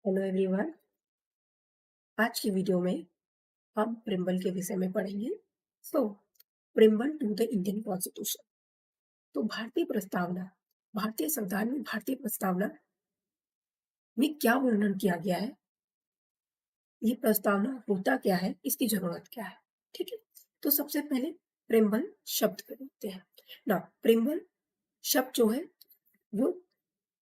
Hello everyone. आज की video में हम प्रिम्बल के विषय में पढ़ेंगे। So preamble to the Indian constitution. तो भारतीय संविधान में भारतीय प्रस्तावना में क्या वर्णन किया गया है, ये प्रस्तावना होता क्या है, इसकी जरूरत क्या है। ठीक है, तो सबसे पहले प्रिम्बल शब्द को देखते हैं ना। प्रिम्बल शब्द जो है वो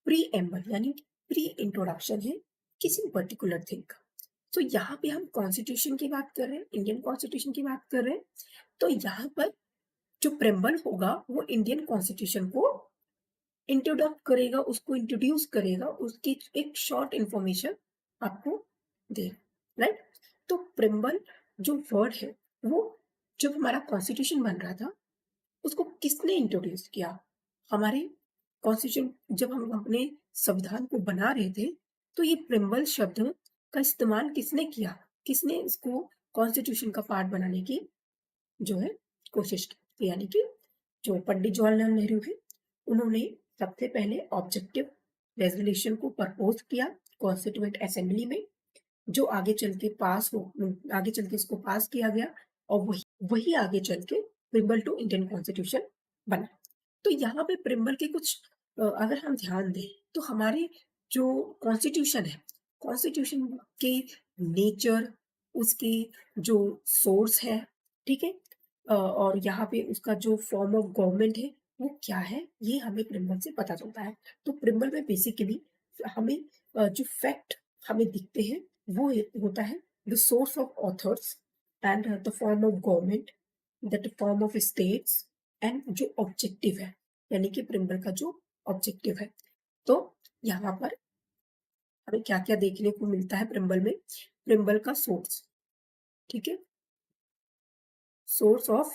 प्री एम्बल यानी प्री इंट्रोडक्शन है किसी पर्टिकुलर थिंग का। तो यहाँ पे हम कॉन्स्टिट्यूशन की बात कर रहे हैं, इंडियन कॉन्स्टिट्यूशन की बात कर रहे हैं। तो यहाँ पर जो प्रेम्बल होगा वो इंडियन कॉन्स्टिट्यूशन को इंट्रोडक्ट करेगा, उसको इंट्रोड्यूस करेगा, उसकी एक शॉर्ट इंफॉर्मेशन आपको दे। राइट, तो प्रेम्बल जो वर्ड है वो जब हमारा कॉन्स्टिट्यूशन बन रहा था उसको किसने इंट्रोड्यूस किया। हमारे कॉन्स्टिट्यूशन जब हम अपने संविधान को बना रहे थे तो ये प्रेम्बल शब्द का इस्तेमाल किसने किया, किसने इसको कॉन्स्टिट्यूशन का पार्ट बनाने की जो है कोशिश की। यानी कि जो पंडित जवाहरलाल नेहरू है उन्होंने सबसे पहले ऑब्जेक्टिव रेजोल्यूशन को प्रपोज किया कॉन्स्टिट्यूएंट असेंबली में, जो आगे चल के इसको पास किया गया और वही वही आगे चल के प्रिम्बल टू इंडियन कॉन्स्टिट्यूशन बना। तो यहाँ पे प्रिम्बल के कुछ अगर हम ध्यान दें तो हमारे जो कॉन्स्टिट्यूशन है, कॉन्स्टिट्यूशन के नेचर, उसके जो सोर्स है, ठीक है, और यहाँ पे उसका जो फॉर्म ऑफ गवर्नमेंट है वो क्या है, ये हमें प्रिम्बल से पता चलता है। तो प्रिम्बल में बेसिकली हमें जो फैक्ट हमें दिखते हैं वो होता है the source of authors and the form of government, the form of states and जो ऑब्जेक्टिव है, यानी कि प्रिम्बल का जो ऑब्जेक्टिव है। तो यहाँ पर हमें क्या क्या देखने को मिलता है प्रिम्बल में। प्रिम्बल का सोर्स, ठीक है, सोर्स ऑफ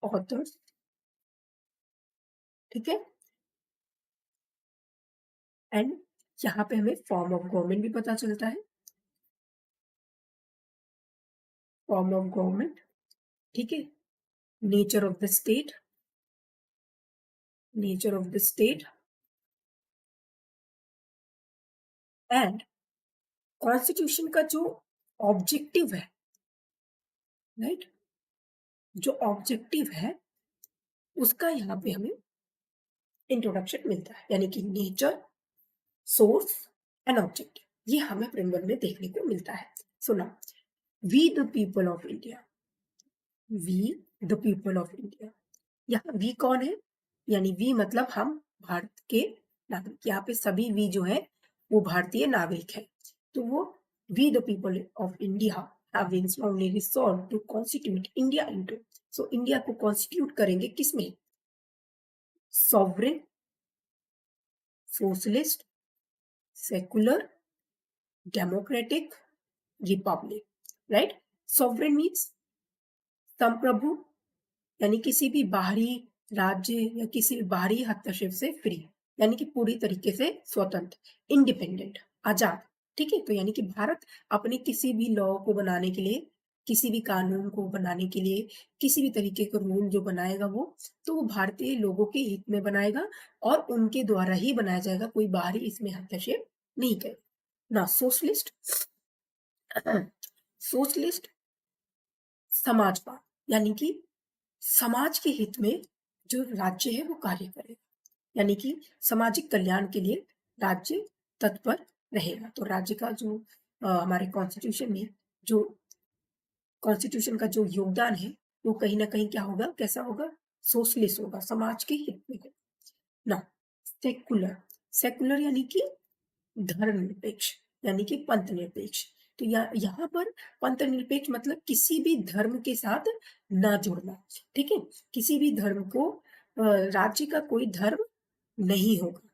ऑथर्स, ठीक है, एंड यहाँ पे हमें फॉर्म ऑफ गवर्नमेंट भी पता चलता है, फॉर्म ऑफ गवर्नमेंट, ठीक है, nature of the state, nature of the state and constitution का जो ऑब्जेक्टिव है, राइट, जो ऑब्जेक्टिव है उसका यहाँ पे हमें इंट्रोडक्शन मिलता है। यानी कि नेचर, सोर्स एंड ऑब्जेक्टिव ये हमें प्रिम्बल में देखने को मिलता है। सुना, we the people of India, we the people of India, यहाँ वी कौन है, यानी वी मतलब हम भारत के नागरिक। यहाँ पे सभी वी जो है वो भारतीय नागरिक है। तो वो we the people of India having strongly resolved to constitute India into, so India को कॉन्स्टिट्यूट करेंगे किसमें, sovereign, socialist, secular, democratic republic. Right, sovereign means संप्रभु, यानी किसी भी बाहरी राज्य या किसी भी बाहरी हस्तक्षेप से फ्री, यानी कि पूरी तरीके से स्वतंत्र, इंडिपेंडेंट, आजाद। ठीक है, तो यानी कि भारत अपने किसी भी लॉ को बनाने के लिए, किसी भी कानून को बनाने के लिए, किसी भी तरीके का रूल जो बनाएगा वो भारतीय लोगों के हित में बनाएगा और उनके द्वारा ही बनाया जाएगा, कोई बाहरी इसमें हस्तक्षेप नहीं करेगा ना। सोशलिस्ट, सोशलिस्ट समाजवाद, यानी कि समाज के हित में जो राज्य है वो कार्य करेगा, यानी कि सामाजिक कल्याण के लिए राज्य तत्पर रहेगा। तो राज्य का जो हमारे कॉन्स्टिट्यूशन में जो कॉन्स्टिट्यूशन का जो योगदान है वो कहीं ना कहीं क्या होगा, कैसा होगा, सोशलिस्ट होगा, समाज के हित में होगा ना। सेकुलर, सेकुलर यानी कि धर्मनिरपेक्ष, यानी कि पंथ निरपेक्ष। तो यहाँ पर पंथ निरपेक्ष मतलब किसी भी धर्म के साथ ना जुड़ना, ठीक है, किसी भी धर्म को राज्य का कोई धर्म नहीं होगा।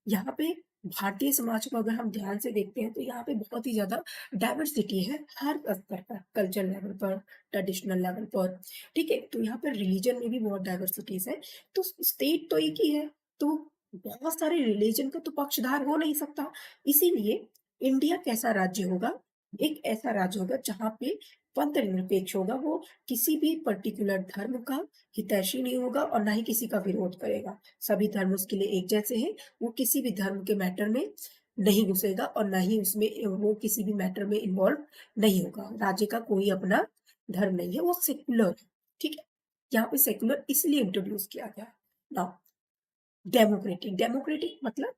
यहाँ पे भारतीय समाज को अगर हम ध्यान से देखते हैं तो यहाँ पे बहुत ही ज्यादा डाइवर्सिटी है हर स्तर पर, कल्चर लेवल पर, ट्रेडिशनल लेवल पर, ठीक है। तो यहाँ पर रिलीजन में भी बहुत डाइवर्सिटीज है। तो स्टेट तो एक ही है, तो बहुत सारे रिलीजन का तो पक्षधार हो नहीं सकता। इसीलिए इंडिया कैसा राज्य होगा, एक ऐसा राज्य होगा जहाँ पे पंथ निरपेक्ष होगा, वो किसी भी पर्टिकुलर धर्म का हितैषी नहीं होगा और ना ही किसी का विरोध करेगा। सभी धर्म उसके लिए एक जैसे हैं, वो किसी भी धर्म के मैटर में नहीं घुसेगा और ना ही उसमें वो किसी भी मैटर में इन्वॉल्व नहीं होगा। राज्य का कोई अपना धर्म नहीं है, वो सेक्युलर है, ठीक है? यहाँ पे सेक्युलर इसलिए इंट्रोड्यूस किया गया। नाउ डेमोक्रेटिक, डेमोक्रेटिक मतलब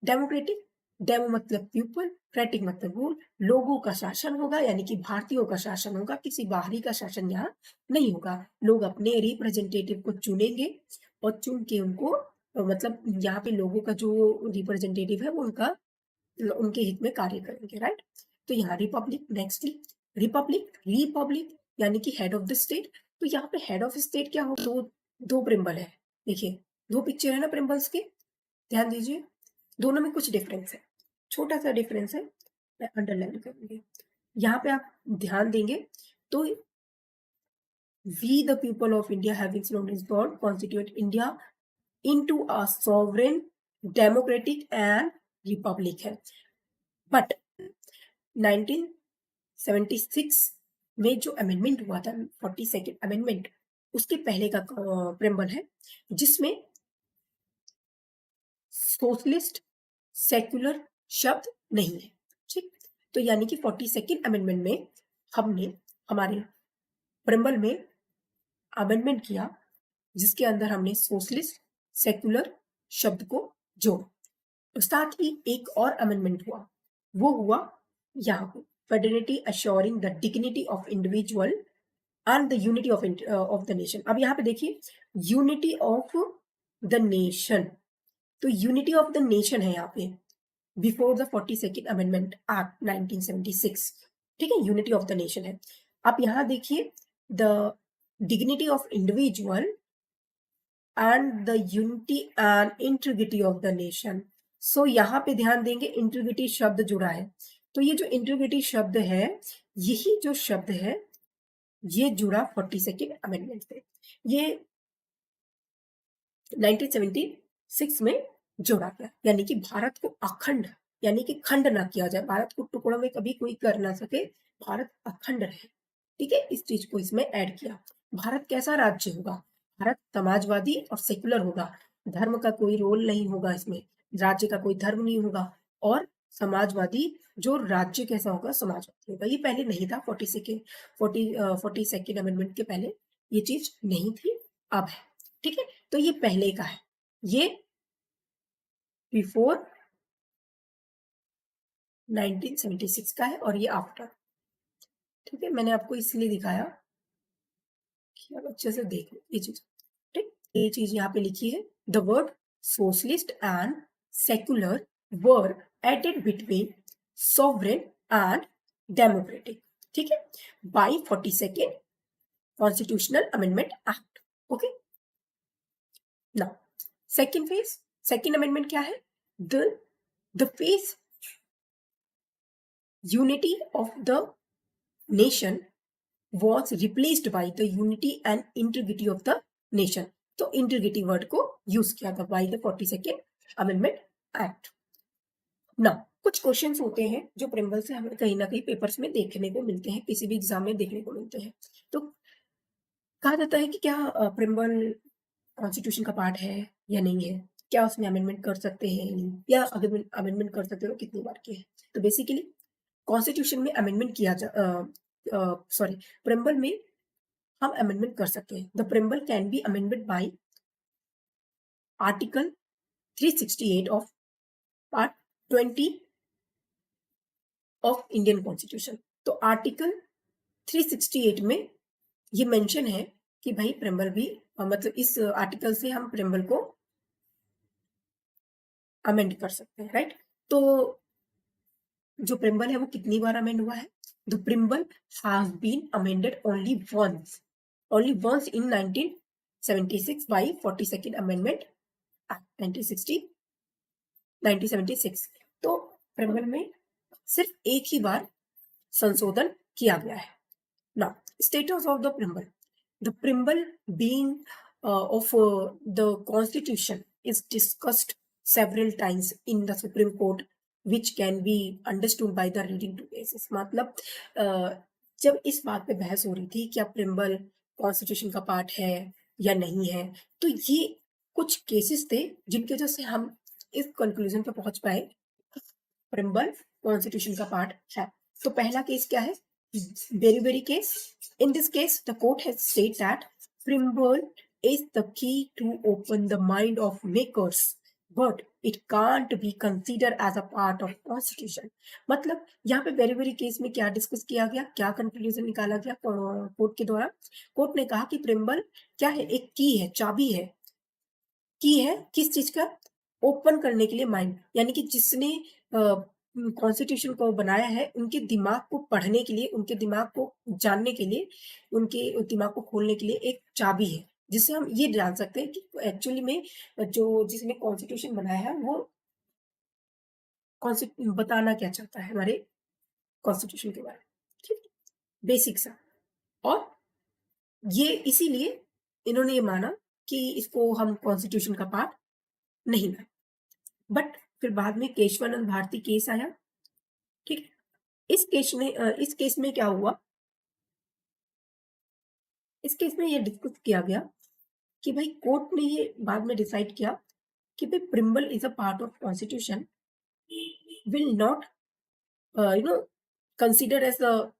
डेमोक्रेटिक, डेमो मतलब पीपल, क्रेटिक मतलब रूल, लोगों का शासन होगा यानी कि भारतीयों का शासन होगा, किसी बाहरी का शासन यहाँ नहीं होगा। लोग अपने रिप्रेजेंटेटिव को चुनेंगे और चुन के उनको मतलब यहाँ पे लोगों का जो रिप्रेजेंटेटिव है वो उनके हित में कार्य करेंगे, राइट? तो यहाँ रिपब्लिक, नेक्स्टली रिपब्लिक, रिपब्लिक यानी कि हेड ऑफ द स्टेट। तो यहाँ पे हेड ऑफ स्टेट क्या हो, दो प्रिम्बल है, देखिए दो पिक्चर है ना प्रिम्बल्स के, ध्यान दीजिए, दोनों में कुछ डिफरेंस है, छोटा सा डिफरेंस है, मैं अंडरलाइन करूंगी। यहाँ पे आप ध्यान देंगे तो we the people of India having solemnly sworn constitute India into a sovereign democratic and republic है। बट 1976 में जो अमेंडमेंट हुआ था, 42nd अमेंडमेंट, उसके पहले का प्रेम्बल है जिसमें सोशलिस्ट सेक्युलर शब्द नहीं है, ठीक? तो यानी कि 42nd अमेंडमेंट में हमने हमारे प्रेम्बल में अमेंडमेंट किया जिसके अंदर हमने सोशलिस्ट सेक्युलर शब्द को जोड़ा। साथ ही एक और अमेंडमेंट हुआ, वो हुआ यहाँ पे fraternity assuring the dignity of individual and the unity of the nation. अब यहाँ पे देखिए यूनिटी ऑफ द नेशन, तो यूनिटी ऑफ द नेशन है यहाँ पे before the 42nd amendment act 1976, ठीक है, यूनिटी ऑफ द नेशन है। आप यहाँ देखिए the dignity of individual and the unity and integrity of the nation. So यहाँ पे ध्यान देंगे इंटीग्रिटी शब्द जुड़ा है, तो ये जो इंटीग्रिटी शब्द है, यही जो शब्द है ये जुड़ा 42nd अमेंडमेंट से, ये 1976 में जोड़ा गया, यानी कि भारत को अखंड, यानी कि खंड ना किया जाए, भारत को टुकड़ों में कभी कोई कर ना सके, भारत अखंड रहे, ठीक है, इस चीज को इसमें ऐड किया। भारत कैसा राज्य होगा, भारत समाजवादी और सेकुलर होगा, धर्म का कोई रोल नहीं होगा इसमें, राज्य का कोई धर्म नहीं होगा, और समाजवादी, जो राज्य कैसा होगा समाजवादी होगा। ये पहले नहीं था, 42nd अमेंडमेंट के पहले ये चीज नहीं थी, अब है, ठीक है। तो ये पहले का है, ये बिफोर 1976 का है और ये आफ्टर, ठीक है। मैंने आपको इसलिए दिखाया कि आप अच्छे से देख लो ये चीज, ठीक। ये चीज यहाँ पे लिखी है, the word socialist and secular were added between sovereign and democratic, ठीक है, by 42nd constitutional amendment act, okay. Now second phase, second amendment क्या है, the phase unity of the nation was replaced by the unity and integrity of the nation। तो integrity word को use किया था by the 42nd amendment act. ना कुछ questions होते हैं जो प्रिम्बल से हमें कहीं ना कहीं पेपर्स में देखने को मिलते हैं, किसी भी एग्जाम में देखने को मिलते हैं। तो कहा जाता है कि क्या प्रिम्बल कॉन्स्टिट्यूशन का पार्ट है या नहीं है, क्या उसमें अमेंडमेंट कर सकते हैं नहीं, या अगर अमेंडमेंट कर सकते हो तो कितनी बार के हैं। तो बेसिकली कॉन्स्टिट्यूशन में अमेंडमेंट किया सॉरी प्रेम्बल में हम अमेंडमेंट कर सकते हैं। The preamble can be amended bye article 368 of part 20 of Indian constitution. तो आर्टिकल 368 में ये मेंशन है कि भाई प्रेम्बल भी मतलब इस आर्टिकल से हम प्रेम्बल को अमेंड कर सकते हैं, राइट। तो जो प्रिम्बल है वो कितनी बार अमेंड हुआ है, the preamble has been amended only once in 1976 by 42nd amendment act 1976। तो प्रिम्बल में सिर्फ एक ही बार संशोधन किया गया है। Now status of the preamble, the preamble being of the constitution is discussed several times in the Supreme Court which can be understood by the reading two cases। मतलब जब इस बात पे बहस हो रही थी क्या प्रिम्बल कॉन्स्टिट्यूशन का पार्ट है या नहीं है, तो ये कुछ केसेस थे जिनकी वजह से हम इस कंक्लूजन पे पहुंच पाए प्रिम्बल कॉन्स्टिट्यूशन का पार्ट है। तो पहला केस क्या है? Beriberi case. In this case the court has state that preamble is the key to open the mind of makers, but it can't be considered as a part of constitution। मतलब यहाँ पे very very case में क्या discuss किया गया, क्या conclusion निकाला गया कोर्ट के द्वारा? कोर्ट ने कहा कि प्रिम्बल क्या है? एक की है, चाबी है। की है किस चीज का? ओपन करने के लिए माइंड, यानी कि जिसने कॉन्स्टिट्यूशन को बनाया है उनके दिमाग को पढ़ने के लिए, उनके दिमाग को जानने के लिए, उनके दिमाग को खोलने के लिए एक चाबी है, जिससे हम ये जान सकते हैं कि एक्चुअली में जो जिसने कॉन्स्टिट्यूशन बनाया है वो बताना क्या चाहता है हमारे कॉन्स्टिट्यूशन के बारे में। ठीक, बेसिक सा। और ये इसीलिए इन्होंने ये माना कि इसको हम कॉन्स्टिट्यूशन का पार्ट नहीं माने। बट फिर बाद में केशवानंद भारती केस आया। ठीक है, इस केस में क्या हुआ? इस केस में ये डिस्कस किया गया कि भाई कोर्ट ने ये बाद में डिसाइड किया कि भाई preamble is a part of constitution, will not considered as the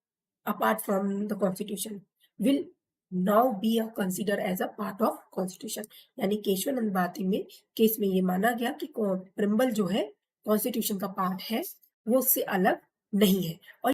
apart from the constitution, will now be a considered as a part of constitution। यानी केशवानंद भारती में केस में ये माना गया कि प्रिम्बल जो है कॉन्स्टिट्यूशन का पार्ट है, वो उससे अलग नहीं है। और